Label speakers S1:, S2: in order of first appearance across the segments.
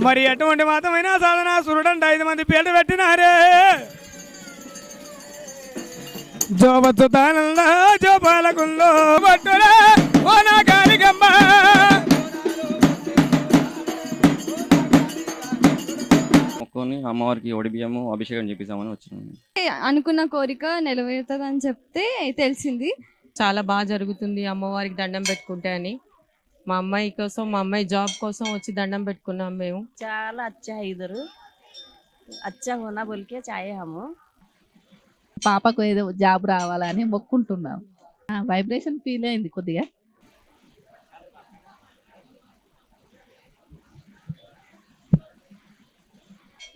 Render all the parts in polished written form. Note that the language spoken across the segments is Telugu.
S1: మరి ఎటువంటి మాతమైన సాధన సురుడంట 5 మంది పేర్లు పెట్టినారే. జోబత్తు తానంద జోపాలకుందో పట్టురా ఓ నా కాలికమ్మ.
S2: మొక్కుని అమ్మవారికి ఒడి బియ్యము అభిషేకం చేపిస్తామని వచ్చినాము.
S3: అనుకున్న కోరిక నెరవేరుతుందని చెప్తే తెలిసింది.
S4: చాలా బాగా జరుగుతుంది అమ్మవారికి దండం పెట్టుకుంటే అని. మా అమ్మాయి కోసం, మా అమ్మాయి జాబ్ కోసం వచ్చి దండం పెట్టుకున్నాం మేము.
S5: చాలా ఇधर अच्छा होना बोल के चाहे हम
S6: పాపకు ఏదో జాబ్ రావాలని మొక్కుంటున్నాం. వైబ్రేషన్ ఫీల్ అయింది కొద్దిగా.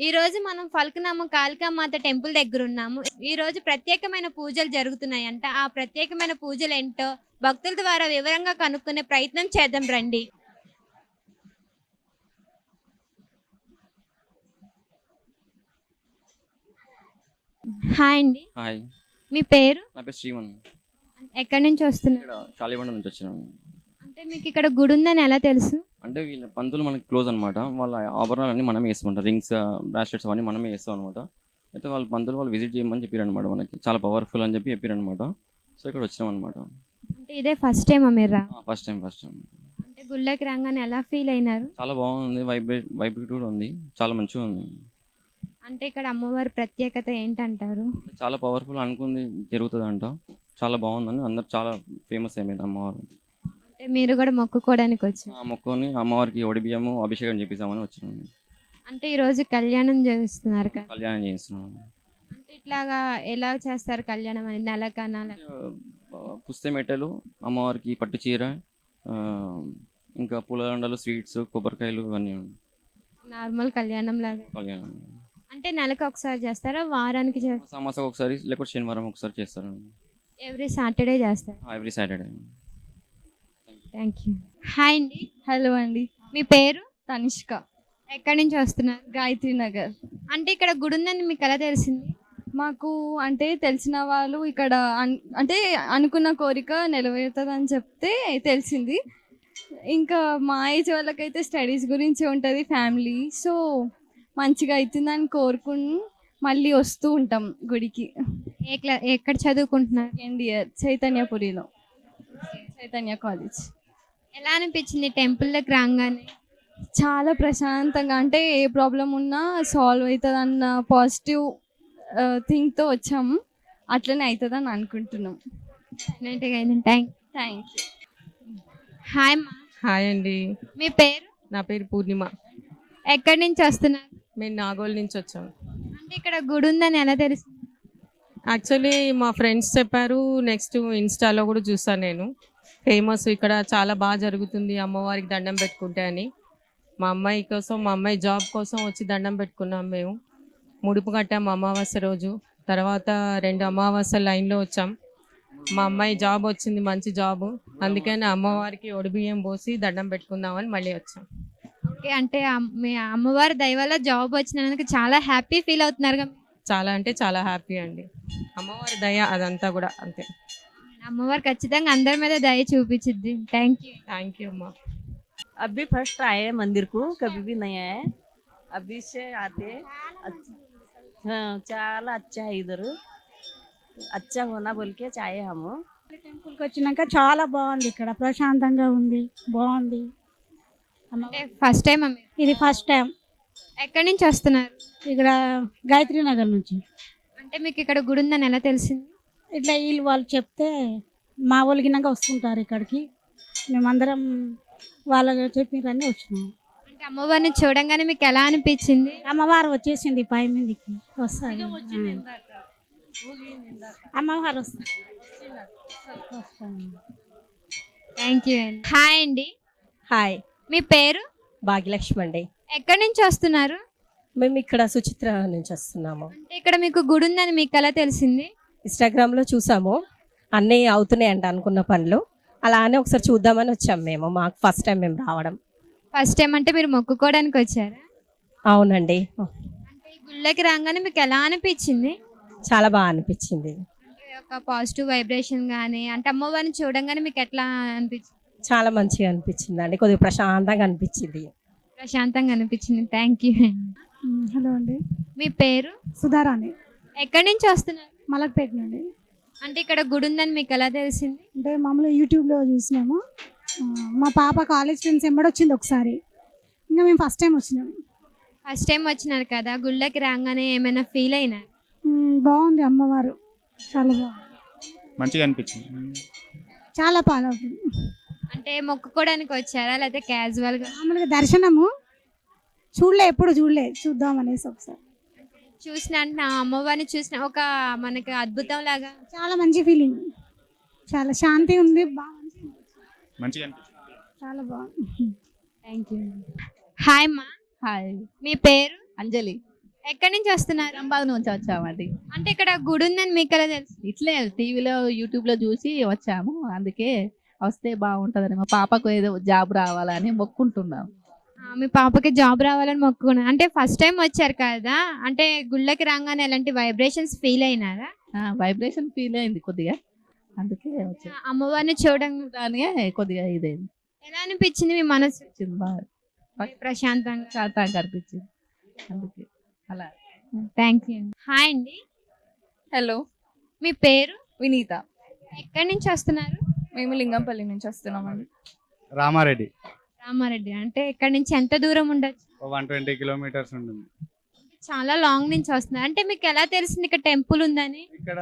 S7: ఈ రోజు మనం ఫల్కనామా కాళికామాత టెంపుల్ దగ్గర ఉన్నాము. ఈ రోజు ప్రత్యేకమైన పూజలు జరుగుతున్నాయంట. ఆ ప్రత్యేకమైన పూజలు ఏంటో భక్తుల ద్వారా వివరంగా కనుక్కునే ప్రయత్నం చేద్దాం రండి. హాయ్ అండి,
S2: హాయ్,
S7: మీ పేరు?
S2: నా పేరు శ్రీమన్.
S7: ఎక్కడి నుంచి వస్తున్నారు?
S2: ఇక్కడ చాలిబండ నుంచి వచ్చినాము.
S7: అంటే మీకు ఇక్కడ గుడి ఉందని ఎలా తెలుసు?
S2: అంటే వీళ్ళ పంతులు మనకి క్లోజ్ అనమాట. వాళ్ళ ఆభరణాలన్నీ మనమే వేస్తామంట, రింగ్స్ బ్రాస్లెట్స్ అవన్నీ మనమే వేస్తాం అనమాట. అయితే వాళ్ళ పంతులు వాళ్ళు విజిట్ చేయమని చెప్పారు అనమాట. మనకి చాలా పవర్ఫుల్ అని చెప్పి చెప్పారు అనమాట. సో ఇక్కడ వచ్చినాం అనమాట.
S7: అంటే ఇదే ఫస్ట్ టైమా మీరు రా?
S2: First time.
S7: అంటే గుళ్ళకి రాగానే ఎలా ఫీల్ అయినారు?
S2: చాలా బాగుంది, వైబ్రేట్ కూడా ఉంది, చాలా మంచిగా ఉంది.
S7: అంటే ఇక్కడ అమ్మవారి ప్రత్యేకత ఏంటంటారు?
S2: చాలా పవర్ఫుల్, అనుకుంది జరుగుతుంది అంట. చాలా బాగుందని అందరు చాలా ఫేమస్ అయిపోయింది అమ్మవారు.
S7: అంటే మీరు కూడా మొక్కుకోవడానికి వచ్చారు?
S2: ఆ మొక్కుని అమ్మవారికి ఒడి బియ్యము అభిషేకం చేపిస్తామని వచ్చినాము.
S7: అంటే ఈ రోజు కళ్యాణం చేస్తున్నారు కదా?
S2: కళ్యాణం చేస్తున్నాము.
S7: అంటే ఇట్లాగా ఎలా చేస్తారు కళ్యాణం అనేది? నెల
S2: పుస్తే మెట్టలు, అమ్మవారికి పట్టు చీర, ఇంకా పూలదండలు, స్వీట్స్, కొబ్బరికాయలు ఇవన్నీ
S7: నార్మల్ కళ్యాణం లాగా.
S2: కళ్యాణం
S7: అంటే నెలకు ఒకసారి చేస్తారా, వారానికి చేస్తారా?
S2: మాసం ఒకసారి, లేకపోతే శనివారం ఒకసారి చేస్తారు.
S7: ఎవ్రీ సాటర్డే చేస్తారు?
S2: Every Saturday.
S7: Thank you. Hi అండి.
S3: హలో అండి,
S7: మీ పేరు?
S3: తనిష్క,
S7: ఎక్కడి నుంచి వస్తున్నారు?
S3: గాయత్రి నగర్.
S7: అంటే ఇక్కడ గుడి ఉందని మీకు ఎలా తెలిసింది?
S3: మాకు అంటే తెలిసిన వాళ్ళు ఇక్కడ అంటే అనుకున్న కోరిక నెరవేరుతుందని చెప్తే తెలిసింది. ఇంకా మా ఏజ్ వాళ్ళకైతే స్టడీస్ గురించి ఉంటుంది, ఫ్యామిలీ. సో మంచిగా అవుతుందని కోరుకుని మళ్ళీ వస్తూ ఉంటాం గుడికి.
S7: ఎక్కడ చదువుకుంటున్నారు?
S3: సెకండ్ ఇయర్, చైతన్యపురిలో, చైతన్య కాలేజ్.
S7: ఎలా అనిపించింది టెంపుల్లోకి రాగానే?
S3: చాలా ప్రశాంతంగా, అంటే ఏ ప్రాబ్లం ఉన్నా సాల్వ్ అవుతుంది అన్న పాజిటివ్ థింగ్తో వచ్చాము. అట్లనే అవుతుందని అనుకుంటున్నాం. Thank you.
S7: హాయ్ అమ్మా.
S4: హాయ్ అండి,
S7: మీ పేరు?
S4: నా పేరు పూర్ణిమ.
S7: ఎక్కడి నుంచి వస్తున్నారు?
S4: మేము నాగోల్ నుంచి వచ్చాము.
S7: అంటే ఇక్కడ గుడి ఉందని ఎలా తెలుసు?
S4: యాక్చువల్లీ మా ఫ్రెండ్స్ చెప్పారు, నెక్స్ట్ ఇన్స్టాలో కూడా చూసాను నేను. ఫేమస్, ఇక్కడ చాలా బాగా జరుగుతుంది అమ్మవారికి దండం పెట్టుకుంటే అని. మా అమ్మాయి కోసం, మా అమ్మాయి జాబ్ కోసం వచ్చి దండం పెట్టుకున్నాం మేము. ముడుపు కట్టాము అమావాస్య రోజు. తర్వాత 2 అమావాస్య లైన్లో వచ్చాం. మా అమ్మాయి జాబ్ వచ్చింది, మంచి జాబ్. అందుకని అమ్మవారికి ఒడిబియ్యం పోసి దండం పెట్టుకుందామని మళ్ళీ వచ్చాం.
S7: ఓకే, అంటే మీ అమ్మవారి దయ వల్ల జాబ్ వచ్చినందుకు చాలా హ్యాపీ ఫీల్ అవుతున్నారు కదా?
S4: చాలా అంటే చాలా హ్యాపీ అండి. అమ్మవారి దయ అదంతా కూడా అంతే.
S7: అమ్మవారు ఖచ్చితంగా అందరి మీద దయ చూపించిద్ది. థ్యాంక్ యూ
S4: అమ్మా.
S5: अभी फर्स्ट आए हैं मंदिर को, कभी भी नहीं आए, अभी से आते। हाँ, చాలా अच्छा है इधर अच्छा होना बोल के चाहे हम
S8: టెంపుల్కి వచ్చినాక చాలా బాగుంది, ఇక్కడ ప్రశాంతంగా ఉంది, బాగుంది.
S7: అంటే ఫస్ట్ టైం అమ్మ?
S8: ఇది ఫస్ట్ టైం.
S7: ఎక్కడి నుంచి వస్తున్నారు?
S8: ఇక్కడ గాయత్రి నగర్ నుంచి.
S7: అంటే మీకు ఇక్కడ గుడి ఉందని ఎలా తెలిసింది?
S8: ఇట్లా వీళ్ళు వాళ్ళు చెప్తే మా వాళ్ళకినాక వస్తుంటారు ఇక్కడికి. మేమందరం వాళ్ళకి చెప్పిరని వచ్చినాం.
S7: అంటే అమ్మవారిని చూడంగానే మీకు ఎలా అనిపించింది?
S8: అమ్మవారు వచ్చేసింది పై మీదకి, వస్తుంది అమ్మవారు వస్తుంది.
S7: థ్యాంక్ యూ అండి. హాయ్ అండి.
S9: హాయ్,
S7: మీ పేరు?
S9: భాగ్యలక్ష్మి అండి.
S7: ఎక్కడి నుంచి వస్తున్నారు?
S9: మేము ఇక్కడ సుచిత్ర నుంచి వస్తున్నాము.
S7: అంటే ఇక్కడ మీకు గుడి ఉందని మీకు ఎలా తెలిసింది?
S9: ఇన్స్టాగ్రామ్లో చూసాము, అన్నీ అవుతున్నాయంట అనుకున్న పనులు. అలానే ఒకసారి చూద్దామని వచ్చాము మేము. మాకు ఫస్ట్ టైం మేము రావడం.
S7: ఫస్ట్ టైం అంటే మీరు మొక్కుకోవడానికి వచ్చారా?
S9: అవునండి.
S7: అంటే ఈ గుళ్ళకి రాగానే మీకు ఎలా అనిపించింది?
S9: చాలా బాగా అనిపించింది.
S7: అంటే ఒక పాజిటివ్ వైబ్రేషన్ కానీ, అంటే అమ్మవారిని చూడంగానే మీకు ఎట్లా అనిపించింది?
S9: చాలా మంచిగా అనిపించింది అండి, కొద్దిగా ప్రశాంతంగా అనిపించింది.
S3: ప్రశాంతంగా అనిపించింది. Thank you.
S8: హలో అండి,
S3: మీ పేరు?
S8: సుధారాణి,
S3: ఎక్కడి నుంచి వస్తున్నారు?
S8: మలక్పేట నుండి.
S3: అంటే ఇక్కడ గుడి ఉందని మీకు ఎలా తెలిసింది?
S8: అంటే మామూలుగా యూట్యూబ్లో చూసినాము. మా పాప కాలేజ్ ఫ్రెండ్స్ ఎంబడొచ్చింది ఒకసారి, ఇంకా మేము ఫస్ట్ టైం వచ్చినాము.
S3: ఫస్ట్ టైం వచ్చినారు కదా, గుళ్ళకి రాగానే ఏమైనా ఫీల్ అయినారు?
S8: బాగుంది, అమ్మవారు చాలా బాగుంది,
S1: మంచిగా అనిపించింది.
S8: చాలా పాలవుతుంది.
S3: అంటే మొక్కుకోవడానికి వచ్చారా లేకపోతే క్యాజువల్గా?
S8: మామూలుగా దర్శనము ఎప్పుడు చూడలే, చూద్దాం అనేసి ఒకసారి
S3: చూసిన అంటే అమ్మవారిని చూసిన ఒక మనకి అద్భుతం లాగా.
S8: చాలా మంచి ఫీలింగ్, చాలా శాంతి ఉంది, బాగా
S1: మంచిగా అనిపించింది.
S8: చాలా బాగుంది.
S3: Thank you. హాయ్ అమ్మా,
S6: హాయ్,
S3: మీ పేరు?
S6: అంజలి,
S3: ఎక్కడి నుంచి వస్తున్నారు?
S6: నిజామాబాద్ నుంచి వచ్చామండి.
S3: అంటే ఇక్కడ గుడి ఉందని మీకు ఎలా తెలుసు?
S6: ఇట్లే టీవీలో యూట్యూబ్లో చూసి వచ్చాము, అందుకే వస్తే బాగుంటుందని మా పాపకు ఏదో జాబ్ రావాలని మొక్కుంటున్నాం.
S3: మీ పాపకి జాబ్ రావాలని మొక్కుకున్నాను. అంటే ఫస్ట్ టైం వచ్చారు కదా, అంటే గుళ్ళకి రాగానే ఎలాంటి వైబ్రేషన్స్ ఫీల్ అయినారా?
S6: వైబ్రేషన్ ఫీల్ అయింది కొద్దిగా, అందుకే వచ్చాము.
S3: అమ్మవారిని చూడడం
S6: దానికే కొద్దిగా ఇదైంది,
S3: ఎలా అనిపించింది? మీ మనసు
S6: వచ్చింది బాగా
S3: ప్రశాంతంగా
S6: శాంతంగా అనిపించింది, అందుకే అలా.
S3: Thank you. హాయ్ అండి,
S10: హలో,
S3: మీ పేరు?
S10: వినీత.
S3: ఎక్కడి నుంచి వస్తున్నారు?
S10: మేము లింగంపల్లి నుంచి వస్తున్నామండి.
S1: రామారెడ్డి
S3: రామారెడ్డి. అంటే ఇక్కడ నుంచి ఎంత దూరం ఉండొచ్చు?
S1: 120 కిలోమీటర్స్ ఉంటుంది.
S3: చాలా లాంగ్ నుంచి వస్తున్నారు. అంటే మీకు ఎలా తెలిసింది ఇక్కడ టెంపుల్ ఉందని?
S1: ఇక్కడ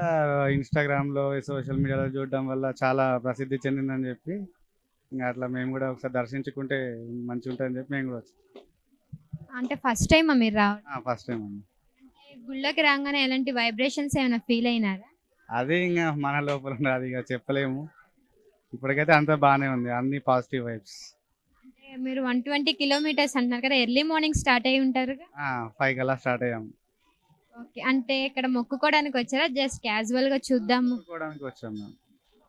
S1: ఇన్స్టాగ్రామ్ లో సోషల్ మీడియాలో చూడడం వల్ల చాలా ప్రసిద్ధి చెందిందని చెప్పి ఇంకా అట్లా మేము కూడా ఒకసారి దర్శించుకుంటే మంచిగా ఉంటుందని చెప్పి మేము కూడా వచ్చాం.
S3: అంటే ఫస్ట్ టైం మీరు రావడం?
S1: ఫస్ట్ టైం అండి.
S3: గుళ్ళకి రాగానే ఎలాంటి వైబ్రేషన్స్ ఏమైనా ఫీల్ అయినారా?
S1: అదే ఇంకా మన లోపల ఉన్నది, అది ఇక చెప్పలేము. ఇప్పటికైతే అంతా బాగానే ఉంది, అన్ని పాజిటివ్ వైబ్స్.
S3: అంటే మీరు 120 కిలోమీటర్స్ అంటున్నారు కదా, ఎర్లీ మార్నింగ్ స్టార్ట్ అయ్యి ఉంటారు?
S1: 5 కల్లా స్టార్ట్ అయ్యాము.
S3: ఓకే. అంటే ఇక్కడ మొక్కుకోవడానికి వచ్చారా, జస్ట్ క్యాజువల్ గా చూద్దాము
S1: చూడడానికి వచ్చాము మేము.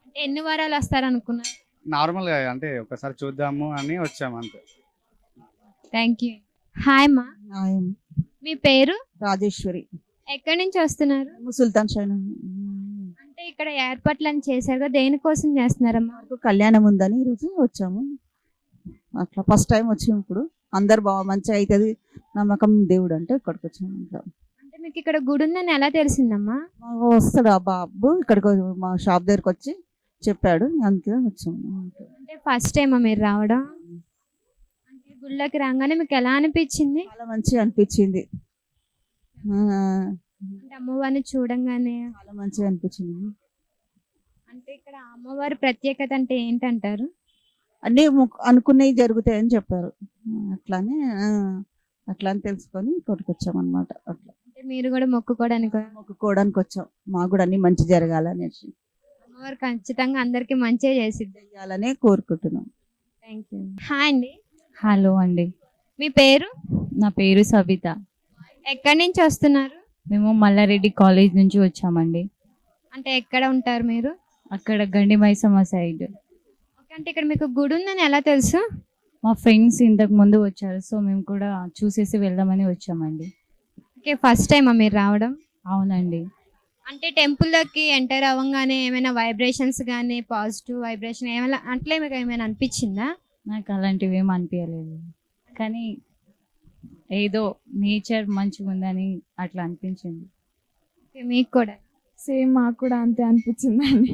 S3: అంటే ఎన్ని వారాలు వస్తారు అనుకున్నారు?
S1: నార్మల్గా అంటే ఒకసారి చూద్దాము అని వచ్చాము అంతే.
S3: Thank you. హాయ్ అమ్మా, మీ పేరు?
S8: రాజేశ్వరి,
S3: ఎక్కడి నుంచి వస్తున్నారు?
S8: సుల్తాన్ షైన్.
S3: అంటే ఇక్కడ ఏర్పాట్లను చేశారు కదా, దేనికోసం చేస్తున్నారమ్మా?
S8: కళ్యాణం ఉందని ఈరోజు వచ్చాము, అట్లా ఫస్ట్ టైం వచ్చినప్పుడు అందరు బాగా మంచిగా అవుతుంది నమ్మకం దేవుడు అంటే ఇక్కడికి వచ్చాము. ఇట్లా
S3: అంటే మీకు ఇక్కడ గుడి ఉందని ఎలా తెలిసిందమ్మా?
S8: వస్తాడు ఆ బాబు ఇక్కడికి మా షాప్ దగ్గరకు వచ్చి చెప్పాడు, అందుకే వచ్చాము.
S3: అంటే ఫస్ట్ టైమా మీరు రావడం? అంటే గుళ్ళకి రాగానే మీకు ఎలా అనిపించింది?
S8: చాలా మంచిగా అనిపించింది,
S3: అంటే అమ్మవారిని చూడంగానే
S8: చాలా మంచిగా అనిపించింది.
S3: అంటే ఇక్కడ అమ్మవారి ప్రత్యేకత అంటే ఏంటంటారు?
S8: అన్నీ అనుకున్నవి జరుగుతాయని చెప్పారు, అట్లానే అట్లా అని తెలుసుకొని ఇక్కడికి వచ్చామన్నమాట. అట్లా
S3: అంటే మీరు కూడా
S8: మొక్కుకోవడానికి వచ్చాం, మాకు కూడా అన్ని మంచి జరగాలనేసి,
S3: అమ్మవారు ఖచ్చితంగా అందరికి మంచిగా
S8: చేయాలనే కోరుకుంటున్నాం.
S3: Thank you. హాయ్ అండి.
S10: హలో అండి,
S3: మీ పేరు?
S10: నా పేరు సవిత.
S3: ఎక్కడి నుంచి వస్తున్నారు?
S10: మేము మల్లారెడ్డి కాలేజ్ నుంచి వచ్చామండి.
S3: అంటే ఎక్కడ ఉంటారు మీరు?
S10: అక్కడ గండి మైసమ్మ సైడ్.
S3: ఓకే. అంటే ఇక్కడ మీకు గుడి ఉందని ఎలా తెలుసు?
S10: మా ఫ్రెండ్స్ ఇంతకు ముందు వచ్చారు, సో మేము కూడా చూసేసి వెళ్దామని వచ్చామండి.
S3: ఓకే. ఫస్ట్ టైమా మీరు రావడం?
S10: అవునండి.
S3: అంటే టెంపుల్లోకి ఎంటర్ అవ్వగానే ఏమైనా వైబ్రేషన్స్ కానీ పాజిటివ్ వైబ్రేషన్ ఏమైనా అట్లే మీకు ఏమైనా అనిపించిందా?
S10: నాకు అలాంటివి ఏం అనిపించలేదు, కానీ ఏదో నేచర్ మంచిగా ఉందని అట్లా అనిపించింది.
S3: ఓకే. మీకు కూడా
S10: సేమ్ మాకు కూడా అంతే అనిపించిందండి.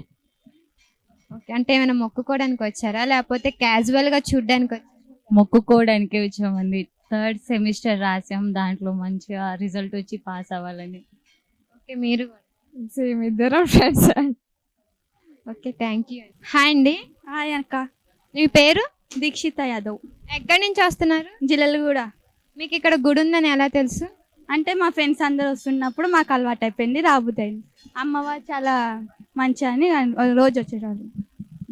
S3: ఓకే. అంటే ఏమైనా మొక్కుకోవడానికి వచ్చారా లేకపోతే క్యాజువల్గా చూడడానికి వచ్చారా?
S10: మొక్కుకోవడానికే వచ్చామండి. 3rd సెమిస్టర్ రాసాం, దాంట్లో మంచిగా రిజల్ట్ వచ్చి పాస్ అవ్వాలని.
S3: ఓకే. మీరు
S10: సేమ్ ఇద్దరం friends.
S3: Okay. Thank you. Hi అండి.
S8: హాయ్ అక్క,
S3: మీ పేరు?
S8: దీక్షిత యాదవ్.
S3: ఎక్కడి నుంచి వస్తున్నారు?
S8: జిల్లెలగూడ.
S3: మీకు ఇక్కడ గుడి ఉందని ఎలా తెలుసు?
S8: అంటే మా ఫ్రెండ్స్ అందరు వస్తున్నప్పుడు మాకు అలవాటు అయిపోయింది, రాబోతాయింది. అమ్మవారు చాలా మంచి అని రోజు వచ్చేటోళ్ళు,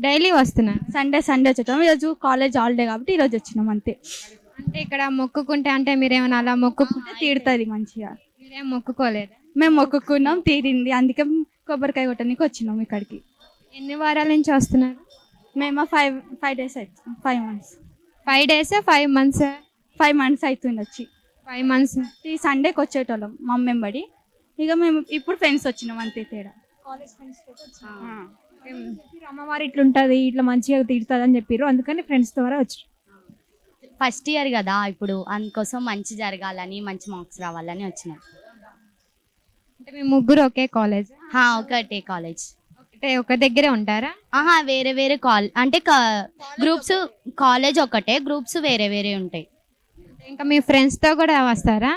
S3: డైలీ వస్తున్నారు?
S8: సండే వచ్చేటాం. ఈరోజు కాలేజ్ హాలిడే కాబట్టి ఈరోజు వచ్చినాం అంతే.
S3: అంటే ఇక్కడ మొక్కుకుంటే అంటే మీరేమైనా అలా మొక్కుకుంటే
S8: తీరుతుంది మంచిగా?
S3: మీరేం మొక్కుకోలేదా?
S8: మేము మొక్కుకున్నాం, తీరింది, అందుకే కొబ్బరికాయ కొట్టడానికి వచ్చినాం ఇక్కడికి.
S3: ఎన్ని వారాల నుంచి వస్తున్నారు?
S8: మేము 5 days అవుతుంది, 5 months.
S3: 5 days 5 months?
S8: 5 months అవుతుంది వచ్చి.
S3: 5 months.
S8: ఈ సండేకి వచ్చేటోళ్ళం మా మెంబడి, ఇక మేము ఇప్పుడు ఫ్రెండ్స్ వచ్చినాం అంతే, తేడా కాలేజ్ ఫ్రెండ్స్.
S10: అమ్మవారు ఇట్లుంటది, ఇట్లా మంచిగా తీరుతుంది అని చెప్పారు, అందుకని ఫ్రెండ్స్ ద్వారా వచ్చి. ఫస్ట్ ఇయర్ కదా ఇప్పుడు, అందుకోసం మంచి జరగాలని మంచి మార్క్స్ రావాలని వచ్చినాం.
S3: అంటే మీ ముగ్గురు ఒకే కాలేజ్?
S10: ఒకటే కాలేజ్.
S3: ఒక దగ్గరే ఉంటారా?
S10: వేరే వేరే అంటే గ్రూప్స్, కాలేజ్ ఒకటే, గ్రూప్స్ వేరే వేరే ఉంటాయి.
S3: ఇంకా మీ ఫ్రెండ్స్తో కూడా వస్తారా?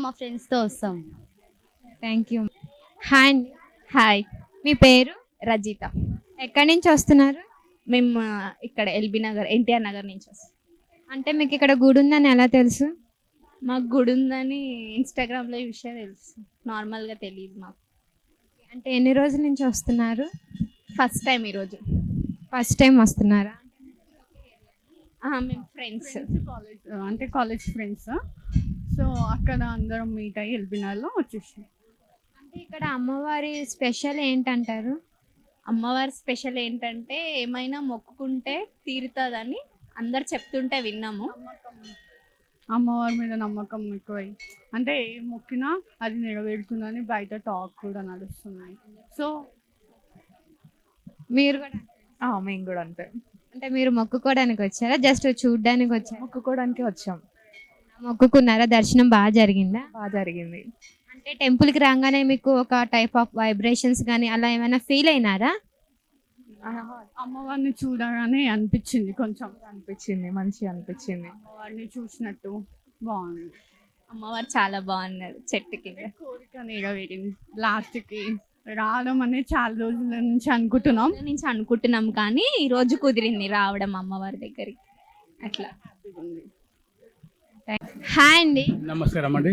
S10: మా ఫ్రెండ్స్తో వస్తాం.
S3: Thank you. హాయ్ అండి.
S11: హాయ్,
S3: మీ పేరు?
S11: రజిత.
S3: ఎక్కడి నుంచి వస్తున్నారు?
S11: మేము ఇక్కడ ఎల్బీ నగర్, ఎన్టీఆర్ నగర్ నుంచి వస్తాం.
S3: అంటే మీకు ఇక్కడ గుడి ఉందని ఎలా తెలుసు?
S11: మాకు గుడి ఉందని ఇన్స్టాగ్రామ్లో చూసే తెలుసు, నార్మల్గా తెలియదు మాకు.
S3: అంటే ఎన్ని రోజుల నుంచి వస్తున్నారు?
S11: ఫస్ట్ టైం ఈరోజు.
S3: ఫస్ట్ టైం వస్తున్నారా?
S11: మేము ఫ్రెండ్స్.
S12: అంటే కాలేజ్ ఫ్రెండ్స్. సో అక్కడ అందరం మీట్ అయ్యి ఎల్బినార్లో వచ్చేసాం.
S3: అంటే ఇక్కడ అమ్మవారి స్పెషల్ ఏంటంటారు?
S11: అమ్మవారి స్పెషల్ ఏంటంటే ఏమైనా మొక్కుకుంటే తీరుతుందని అందరు చెప్తుంటే విన్నాము.
S12: అమ్మవారి మీద నమ్మకం ఎక్కువై, అంటే ఏ మొక్కినా అది నెరవేరుతుందని బయట టాక్ కూడా నడుస్తున్నాయి. సో
S3: మీరు కూడా?
S12: మేము కూడా అంతే.
S3: అంటే మీరు మొక్కుకోవడానికి వచ్చారా, జస్ట్ చూడడానికి వచ్చారా?
S12: మొక్కుకోవడానికి వచ్చాం.
S3: మొక్కుకున్నారా? దర్శనం బాగా జరిగిందా?
S12: బాగా జరిగింది.
S3: అంటే టెంపుల్కి రాగానే మీకు ఒక టైప్ ఆఫ్ వైబ్రేషన్స్ కానీ అలా ఏమైనా ఫీల్ అయినారా?
S12: అమ్మవారిని చూడగానే అనిపించింది, కొంచెం మంచిగా అనిపించింది. అమ్మవారిని చూసినట్టు బాగుంది.
S11: అమ్మవారు చాలా బాగున్నారు. చెట్టుకి
S12: కోరిక నెరవేరింది. లాస్ట్కి రావడం అనేది చాలా రోజుల నుంచి అనుకుంటున్నాం
S11: కానీ ఈ రోజు కుదిరింది రావడం అమ్మవారి దగ్గరికి. అట్లా.
S3: హాయ్ అండి.
S13: నమస్కారం అండి.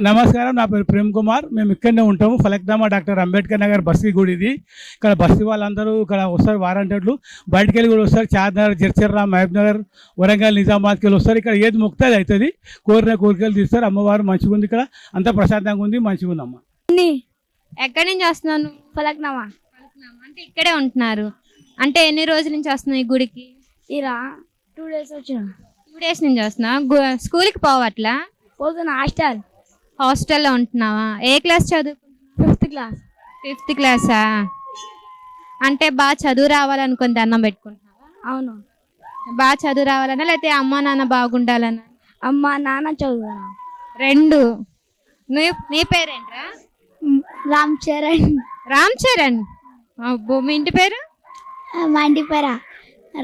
S13: నమస్కారం, నా పేరు ప్రేమ్ కుమార్. మేము ఇక్కడనే ఉంటాము, ఫలక్నామా డాక్టర్ అంబేద్కర్ నగర్ బస్తీ గుడి ఇది. ఇక్కడ బస్తీ వాళ్ళందరూ ఇక్కడ వస్తారు, వారంటీర్లు బయటికి వెళ్ళి కూడా వస్తారు. చార్నగర్, జడ్చర్ల, మహబూబ్ నగర్, వరంగల్, నిజామాబాద్కి వెళ్ళి వస్తారు. ఇక్కడ ఏది మొక్కుతుంది అవుతుంది, కోరిన కోరికలు తీస్తారు. అమ్మవారు మంచిగా ఉంది, ఇక్కడ అంతా ప్రశాంతంగా ఉంది, మంచిగా ఉంది అమ్మ.
S3: ఎక్కడి నుంచి వస్తున్నాను?
S11: ఫలక్నామా.
S3: అంటే ఇక్కడే ఉంటున్నారు. అంటే ఎన్ని రోజుల నుంచి వస్తున్నావు ఈ గుడికి?
S11: ఇలా 2 days వచ్చాను.
S3: 2 days నుంచి వస్తున్నావు. స్కూల్కి పోవట్లా?
S11: పోతున్నా.
S3: హాస్టల్లో ఉంటున్నావా? ఏ క్లాస్ చదువుకుంటున్నావు?
S11: 5th class.
S3: 5th క్లాసా? అంటే బాగా చదువు రావాలనుకుని దండం పెట్టుకుంటున్నావా?
S11: అవును.
S3: బాగా చదువు రావాలన్నా లేకపోతే అమ్మ నాన్న బాగుండాలన్నా?
S11: అమ్మ నాన్న చదువు.
S3: 2. నీ పేరేంట్రా?
S11: రామ్ చరణ్.
S3: రామ్ చరణ్. అబ్బో, మీ ఇంటి పేరు?
S11: మా ఇంటి పేరా